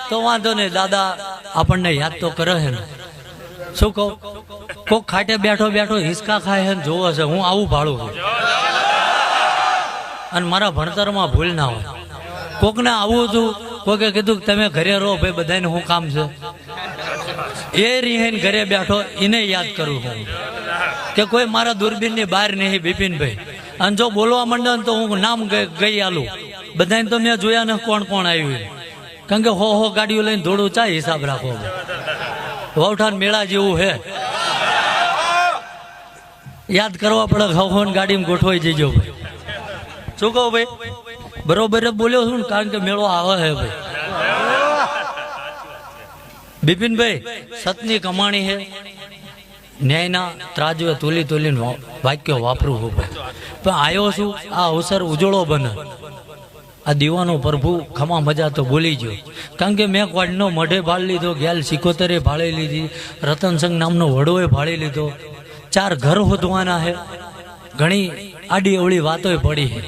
તો વાંધો નહીં, દાદા આપણને યાદ તો કરે છે ને. શું કહું, કોક ખાટે બેઠો બેઠો હિસકા ખાય છે ને જોવે છે, હું આવું ભાડું છું. અને મારા ભણતરમાં ભૂલ ના હોય. કોકને આવું હતું, કોકે કીધું કે તમે ઘરે રહો ભાઈ, બધાને શું કામ છે. એ રીહેન ઘરે બેઠો એને યાદ કરું હું કે કોઈ મારા દૂરબીનની બહાર નહીં બિપિનભાઈ. અને જો બોલવા માંડે તો હું નામ ગઈ આલું બધાને. તો મેં જોયા ને કોણ કોણ આવ્યું, કારણ કે હો ગાડીઓ લઈને દોડું ચા હિસાબ રાખો. વવઠાન મેળા જેવું હે, યાદ કરવા પડે. હો ગાડીમાં ગોઠવાઈ જજો ભાઈ. શું કહું ભાઈ, બરોબર બોલ્યો છું ને, કારણ કે મેળો આવે હે ભાઈ. બિપિનભાઈ સતની કમાણી હે, ન્યાયના ત્રાજવે તોલી તોલીને વાક્યો વાપરું હું ભાઈ. પણ આવ્યો છું આ અવસર ઉજળો બને. આ દીવાનો પ્રભુ ખમા મજા તો બોલી ગયો, કારણ કે મેં કોડનો મઢે ભાળી લીધો, ગેલ 77 ભાળી લીધી, રતનસંગ નામનો વડોએ ભાળી લીધો, 4 ઘર હોદવાના હે, ઘણી આડી અવળી વાતો પડી છે.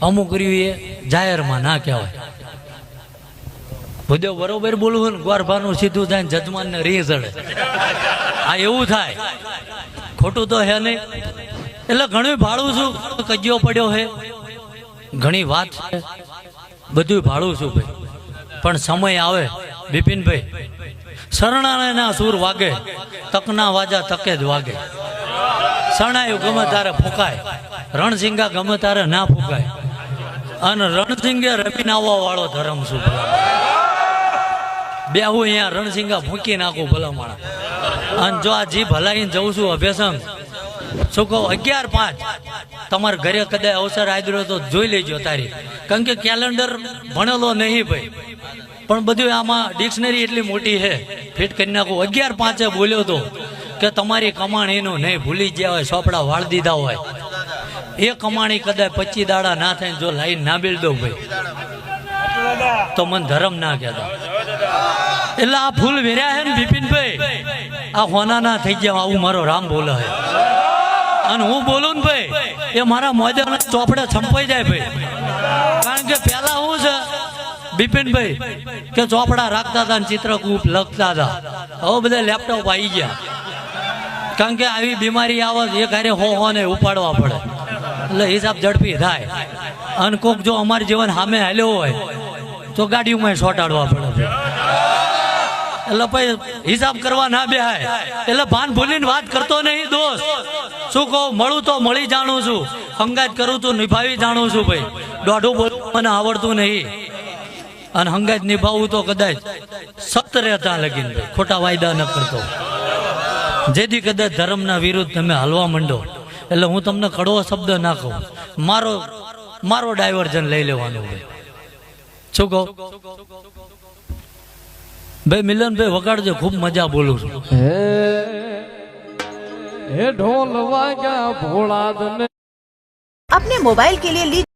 અમુક રહ્યું એ જાહેરમાં ના કહેવાય. બધો બરોબર બોલવું ને ગોરભાનું સીધું થાય, જજમાન ને રી ચડે. આ એવું થાય, ખોટું તો હે નહીં. એટલે ઘણું ભાડું છું, કજિયો પડ્યો હે, ઘણી વાત છે, બધું ભાડું છું ભાઈ. પણ સમય આવે બિપિનભાઈ, શરણાના સૂર વાગે, તકના વાજા તકે જ વાગે. શરણાયું ગમે તારે ફૂંકાય, રણસિંગા ગમે તારે ના ફૂંકાય. અને રણસિંગે રમીને આવવા વાળો ધર્મ શું બે હું અહીંયા રણસિંગા ફૂંકી નાખું ભલા માણા. અને જો આ જીભ હલાવીને જઉં છું અભ્યાસંગ, શું કહું 11/5 તમારે ઘરે કદાચ અવસર આવ્યો તો જોઈ લેજો તારીખ, કારણ કે કેલેન્ડર ભણેલો નહીં ભાઈ, પણ બધું આમાં ડિક્શનરી એટલી મોટી છે, ફિટ કરી નાખું. 11/5 બોલ્યો તો કે તમારી કમાણીનું નહીં ભૂલી ગયા હોય, ચોપડા વાળ દીધા હોય, એ કમાણી કદાચ 25 દાડા ના થાય જો લાઈન ના બિલ દઉં ભાઈ, તો મને ધર્મ ના કહેતા. એટલે આ ફૂલ વેર્યા હે ને બિપિનભાઈ, આ હોના ના થઈ ગયા. આવું મારો રામ બોલે છે, અને હું બોલું ને ભાઈ એ મારા મોજા ચોપડે છંપાઈ જાય ભાઈ. કારણ કે પેલા હું છે બિપિનભાઈ કે ચોપડા રાખતા હતા ને ચિત્રકૂપ લખતા હતા, હવે બધા લેપટોપ આવી ગયા. કારણ કે આવી બીમારી આવે એ કાર્ય હો ને ઉપાડવા પડે, એટલે હિસાબ ઝડપી થાય. અને કોક જો અમારી જીવન સામે હાલ્યો હોય તો ગાડીઓમાં સોટાડવા પડે. એટલે ભાઈ હિસાબ કરવા ના બેહાય. એટલે ભાન ભૂલીને વાત કરતો નહીં દોસ્ત. શું કહું, મળું તો મળી જાણું છું, હંગાત કરું તો નિભાવી જાણું છું ભાઈ. દોઢું બોલવું મને આવડતું નહીં, અને હંગાત નિભાવવું તો કદાચ સત રહેતા લગીન ભાઈ, ખોટા વાયદા ન કરતો. જેથી કદાચ ધર્મના વિરુદ્ધ તમે હાલવા માંડો, એટલે હું તમને કડવો શબ્દ ના કહું, મારો ડાયવર્જન લઈ લેવાનું ભાઈ. શું કહું ભાઈ, મિલનભાઈ વગાડજો, ખૂબ મજા બોલું છું. હે ઢોલ વાગ્યા ભોળાદ ને अपने मोबाइल के लिए